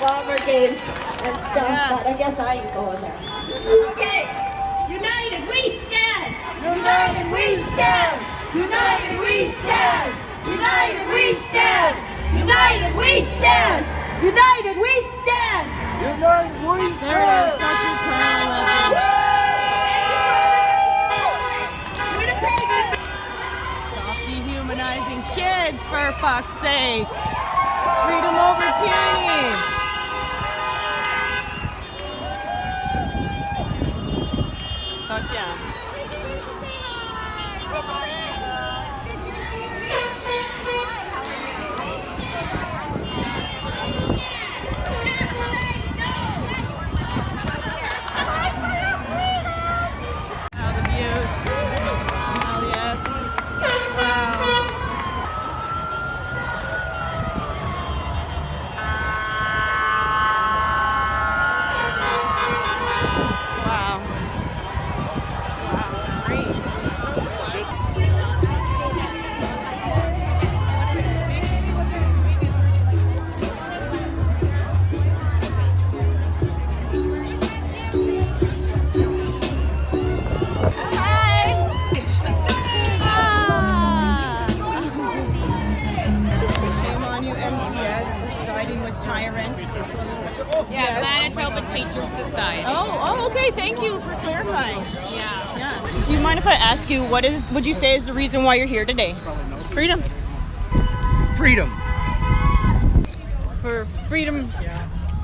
bomber games and stuff, but I guess I ain't going there. Okay, united we stand! United we stand! United we stand! United we stand! United we stand! United we stand! United we stand! There it is, that's your prayer. Stop dehumanizing kids, for fuck's sake. Freedom over tyranny. Fuck yeah. Okay, thank you for clarifying. Yeah. Do you mind if I ask you, would you say is the reason why you're here today? Freedom. Freedom. For freedom.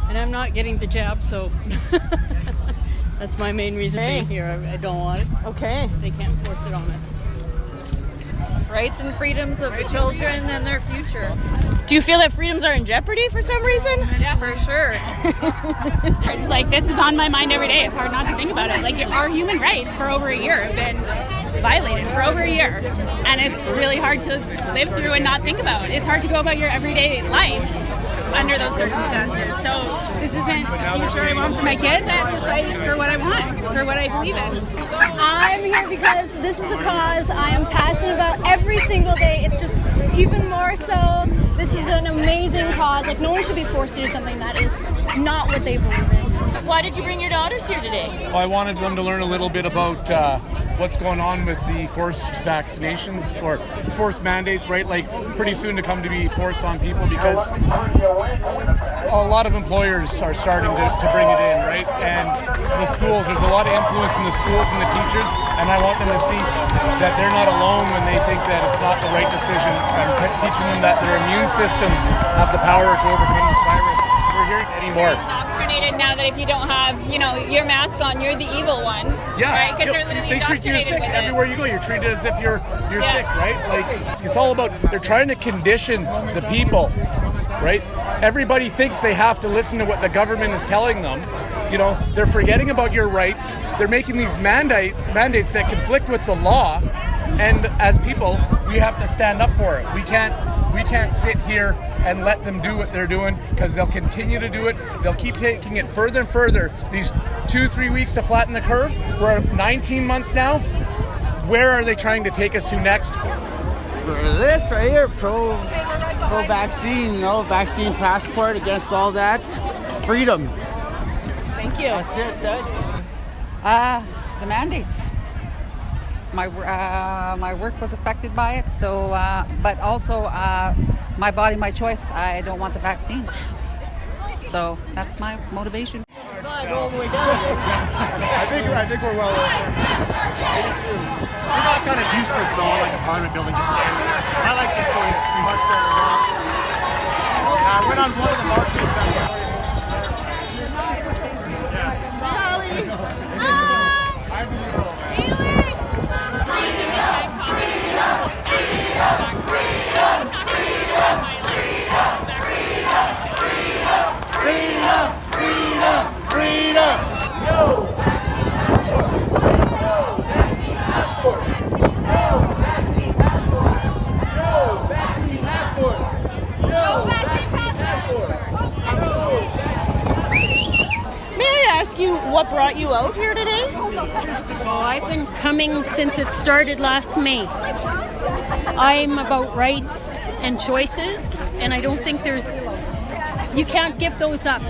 And I'm not getting the jab, so that's my main reason for being here. I don't want it. Okay. They can't force it on us. Rights and freedoms of the children and their future. Do you feel that freedoms are in jeopardy for some reason? Yeah, for sure. It's like this is on my mind every day. It's hard not to think about it. Like our human rights for over a year have been violated for over a year. And it's really hard to live through and not think about. It's hard to go about your everyday life under those circumstances. So this isn't the future I want for my kids. I have to fight for what I want, for what I believe in. I'm here because this is a cause I am passionate about every single day. It's just even more so. This is an amazing cause. Like, no one should be forced to do something that is not what they believe in. Why did you bring your daughters here today? Well, I wanted them to learn a little bit about what's going on with the forced vaccinations or forced mandates, right? Like pretty soon to come to be forced on people because a lot of employers are starting to bring it in, right? And the schools, there's a lot of influence in the schools and the teachers, and I want them to see that they're not alone when they think that it's not the right decision. I'm teaching them that their immune systems have the power to overcome this virus. We're hearing anymore. Indoctrinated now that if you don't have, your mask on, you're the evil one. Yeah, right? Because they're literally they treat you sick with everywhere you go. You're treated as if you're sick, right? Like it's all about they're trying to condition the people, right? Everybody thinks they have to listen to what the government is telling them. They're forgetting about your rights. They're making these mandates that conflict with the law, and as people, we have to stand up for it. We can't sit here and let them do what they're doing because they'll continue to do it. They'll keep taking it further and further. These 2-3 weeks to flatten the curve. We're at 19 months now. Where are they trying to take us to next? For this right here, pro-vaccine, vaccine passport against all that. Freedom. Thank you. That's it, Dad. The mandates. My work was affected by it, so but also my body, my choice. I don't want the vaccine, so that's my motivation. All the way down. I think we're well over. We're not kind of useless though, like apartment building, just standing there. I like just going to the streets. I went on one of the marches that freedom! No! vaccine passport! No vaccine passport! No vaccine passport! No vaccine passport! May I ask you what brought you out here today? Oh, I've been coming since it started last May. I'm about rights and choices, and I don't think there's you can't give those up.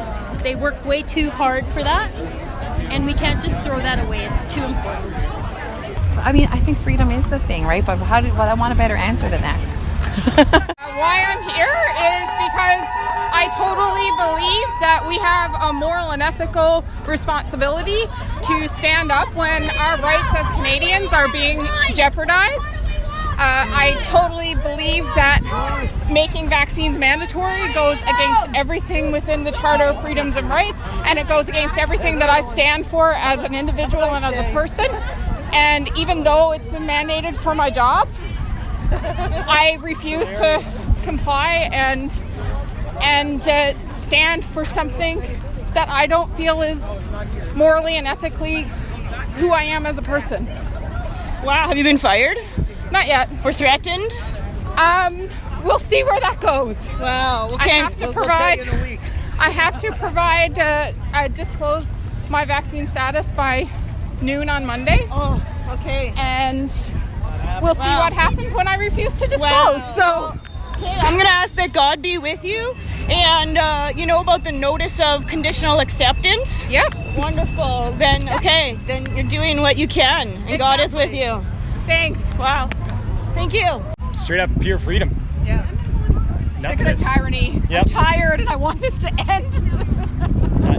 They work way too hard for that, and we can't just throw that away. It's too important. I mean, I think freedom is the thing, right? But I want a better answer than that. Why I'm here is because I totally believe that we have a moral and ethical responsibility to stand up when our rights as Canadians are being jeopardized. I totally believe that making vaccines mandatory goes against everything within the Charter of Freedoms and Rights, and it goes against everything that I stand for as an individual and as a person. And even though it's been mandated for my job, I refuse to comply and stand for something that I don't feel is morally and ethically who I am as a person. Wow, have you been fired? Not yet. Or threatened? We'll see where that goes. Wow. Okay. I have to disclose my vaccine status by noon on Monday. Oh, okay. And we'll see what happens when I refuse to disclose. Wow. So, okay, I'm going to ask that God be with you. And you know about the notice of conditional acceptance? Yep. Wonderful. Then, okay, then you're doing what you can. And exactly. God is with you. Thanks. Wow. Thank you. Straight up pure freedom. Yeah. Sick of the tyranny. Yep. I'm tired and I want this to end.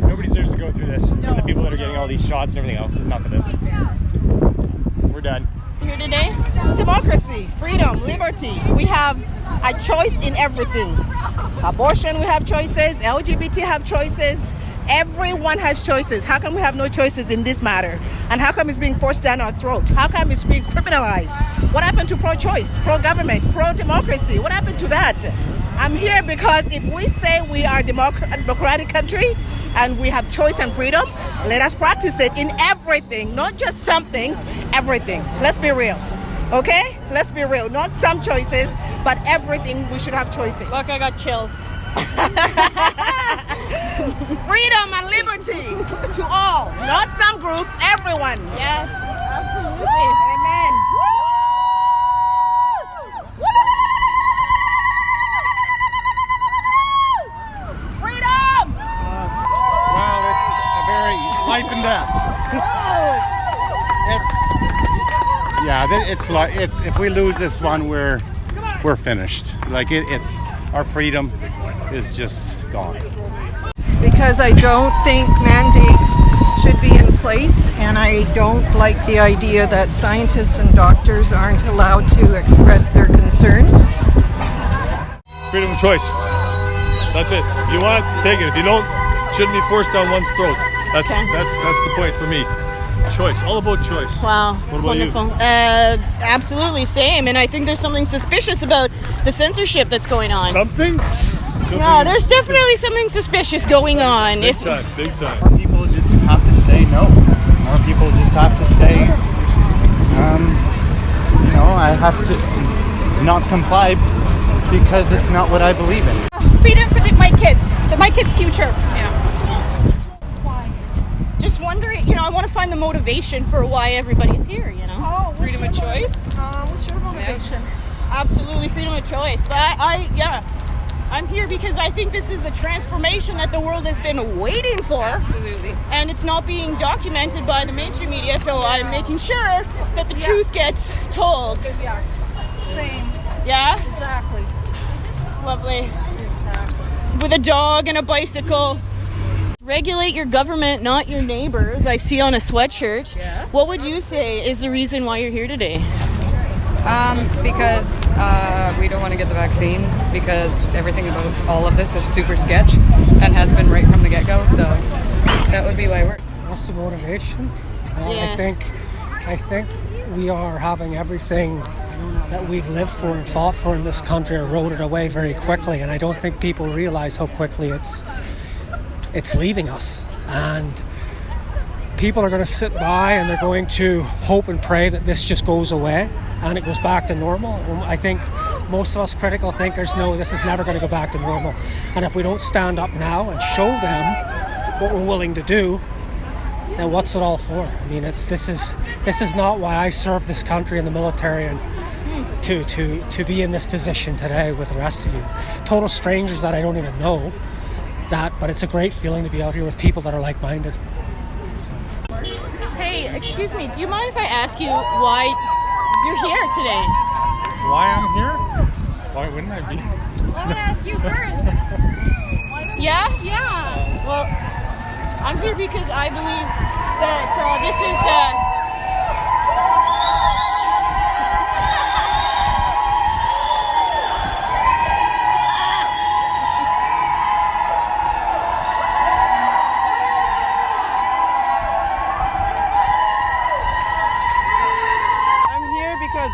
Nobody deserves to go through this. No. And the people that are getting all these shots and everything else is enough of this. We're done. Here today? Democracy, freedom, liberty. We have a choice in everything. Abortion, we have choices. LGBT have choices. Everyone has choices. How come we have no choices in this matter? And how come it's being forced down our throat? How come it's being criminalized? What happened to pro-choice, pro-government, pro-democracy? What happened to that? I'm here because if we say we are a democratic country and we have choice and freedom, let us practice it in everything, not just some things, everything. Let's be real, okay? Let's be real. Not some choices, but everything we should have choices. Look, I got chills. Freedom and liberty to all, not some groups, everyone. Yes, absolutely. Amen. Freedom! Well, it's a very life and death. It's if we lose this one, we're finished. Like it's our freedom is just gone. Because I don't think mandates should be in place, and I don't like the idea that scientists and doctors aren't allowed to express their concerns. Freedom of choice. That's it. If you want it, take it. If you don't, it shouldn't be forced down one's throat. That's the point for me. Choice. All about choice. Wow. What about wonderful. you? Absolutely same. And I think there's something suspicious about the censorship that's going on. Something? Yeah, there's definitely something suspicious going on. Big time. More people just have to say no. More people just have to say, I have to not comply because it's not what I believe in. Freedom for my kids' future. Yeah. Just wondering, I want to find the motivation for why everybody's here, Oh, freedom of choice. What's your motivation? Yeah. Absolutely, freedom of choice. But I'm here because I think this is the transformation that the world has been waiting for. Absolutely. And it's not being documented by the mainstream media, so I'm making sure that the truth gets told. Yeah. Same. Yeah? Exactly. Lovely. With a dog and a bicycle. Regulate your government, not your neighbors. I see on a sweatshirt. Yes. What would you say is the reason why you're here today? Because we don't want to get the vaccine, because everything about all of this is super sketch and has been right from the get-go, so that would be why we're... What's the motivation? Yeah. I think we are having everything that we've lived for and fought for in this country eroded away very quickly, and I don't think people realize how quickly it's leaving us. And people are going to sit by and they're going to hope and pray that this just goes away and it goes back to normal. I think most of us critical thinkers know this is never going to go back to normal. And if we don't stand up now and show them what we're willing to do, then what's it all for? I mean, this is not why I serve this country in the military and to be in this position today with the rest of you. Total strangers that I don't even know. that, but it's a great feeling to be out here with people that are like-minded. Hey, excuse me, do you mind if I ask you why you're here today? Why I'm here? Why wouldn't I be? I want to ask you first. Yeah? Yeah. Well, I'm here because I believe that this is...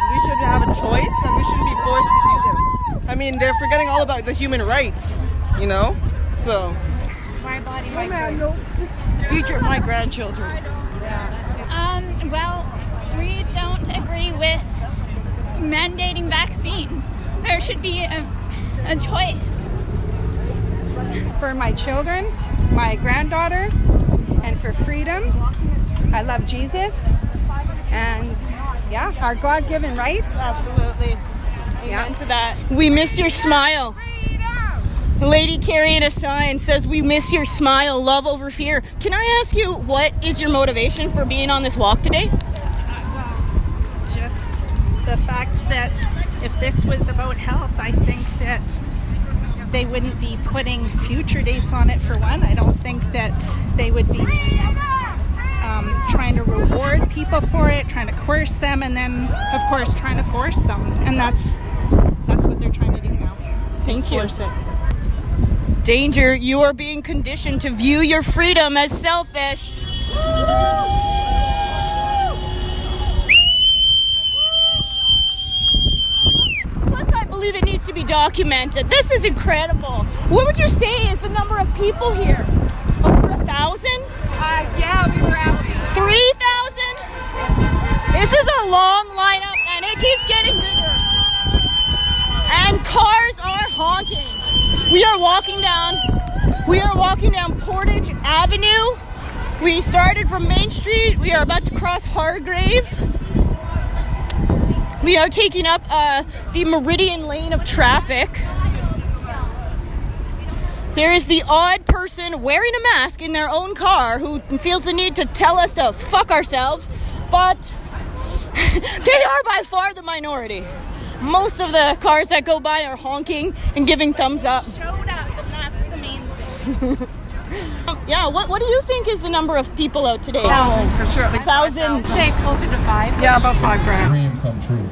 we should have a choice and we shouldn't be forced to do this. I mean, they're forgetting all about the human rights, you know? So. My body, my choice. The future of my grandchildren. Well, we don't agree with mandating vaccines. There should be a choice. For my children, my granddaughter, and for freedom. I love Jesus. And yeah, our God-given rights. Absolutely. Amen to that. We miss your smile. The lady carrying a sign says, "We miss your smile, love over fear." Can I ask you, what is your motivation for being on this walk today? Just the fact that if this was about health, I think that they wouldn't be putting future dates on it for one. I don't think that they would be trying to reward people for it, trying to coerce them, and then, of course, trying to force them. And that's what they're trying to do now. Thank you. Force it. Danger, you are being conditioned to view your freedom as selfish. Plus, I believe it needs to be documented. This is incredible. What would you say is the number of people here? Over 1,000? Yeah, we were asking. 3,000? This is a long lineup and it keeps getting bigger. And cars are honking. We are walking down Portage Avenue. We started from Main Street. We are about to cross Hargrave. We are taking up the Meridian lane of traffic. There is the odd person wearing a mask in their own car who feels the need to tell us to fuck ourselves, but they are by far the minority. Most of the cars that go by are honking and giving thumbs up. Showed up, and that's the main thing. Yeah, what do you think is the number of people out today? 1,000 for sure. Thousands. Say closer to 5. Yeah, about 5 grand. Dream come true.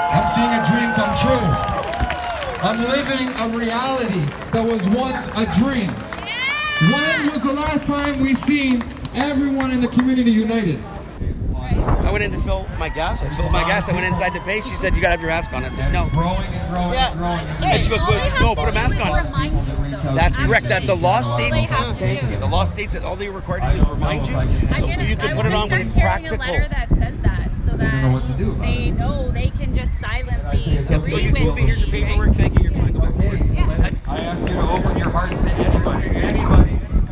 I'm seeing a dream come true. I'm living a reality that was once a dream. When was the last time we seen everyone in the community united? I went in to fill my gas. I filled my gas. I went inside to pay. She said, "You gotta have your mask on." I said, "No." Growing and growing and growing. And she goes, "No, put a mask on." That's correct. That the law states. Thank you. The law states that all they required to do is remind you, so you can put it on when it's practical. A letter that says that, so that they know they can just silently agree You told me, here's your paperwork. Thank you. You're fine. Go back to work. I ask you to open your hearts to anybody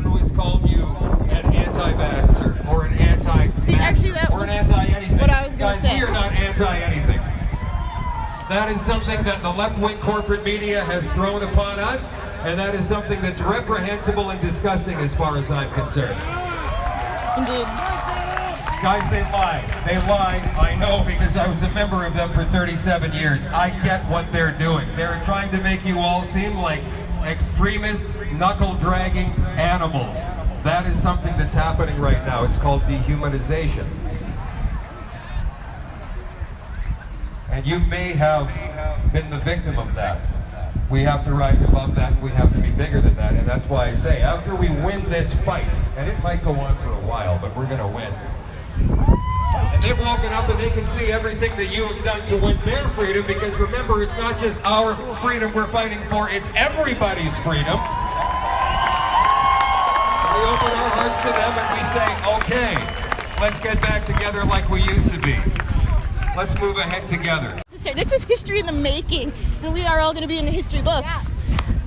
who has called you an anti-vaxxer or an anti-masker or an anti-anything. What I was going to say. Guys, we are not anti-anything. That is something that the left-wing corporate media has thrown upon us, and that is something that's reprehensible and disgusting as far as I'm concerned. Indeed. Guys, they lied. They lied. I know, because I was a member of them for 37 years. I get what they're doing. They're trying to make you all seem like extremist, knuckle-dragging animals. That is something that's happening right now. It's called dehumanization. And you may have been the victim of that. We have to rise above that, and we have to be bigger than that. And that's why I say, after we win this fight, and it might go on for a while, but we're going to win. And they've woken up and they can see everything that you have done to win their freedom, because remember, it's not just our freedom we're fighting for, it's everybody's freedom. We open our hearts to them and we say, okay, let's get back together like we used to be. Let's move ahead together. This is history in the making, and we are all going to be in the history books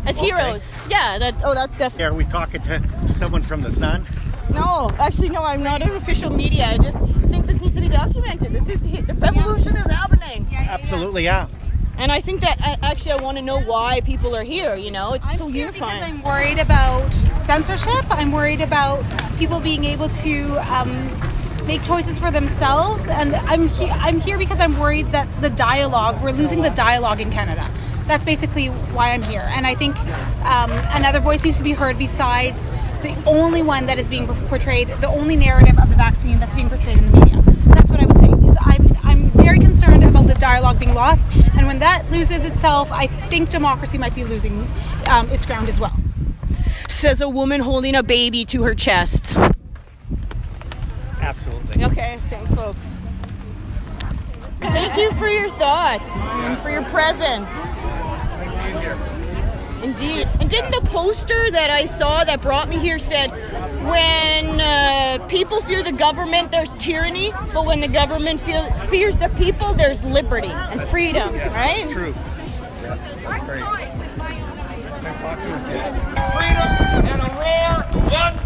as heroes. Yeah, that's definitely. Are we talking to someone from the Sun? No, actually, no, I'm not in official media. I just think this needs to be documented. The revolution is happening. Absolutely, yeah. And I think that actually I want to know why people are here, you know? It's so unifying. Because I'm worried about censorship. I'm worried about people being able to make choices for themselves. And I'm here because I'm worried that we're losing the dialogue in Canada. That's basically why I'm here. And I think another voice needs to be heard besides the only one that is being portrayed, the only narrative of the vaccine that's being portrayed in the media. That's what I would say. I'm very concerned about the dialogue being lost, and when that loses itself, I think democracy might be losing its ground as well. Says a woman holding a baby to her chest. Absolutely. Okay, thanks, folks. Thank you for your thoughts and for your presence. Indeed. And didn't the poster that I saw that brought me here said, when people fear the government, there's tyranny, but when the government fears the people, there's liberty and freedom, yes, right? That's true. Yeah, that's great. Nice talking with you. Freedom and a roar, one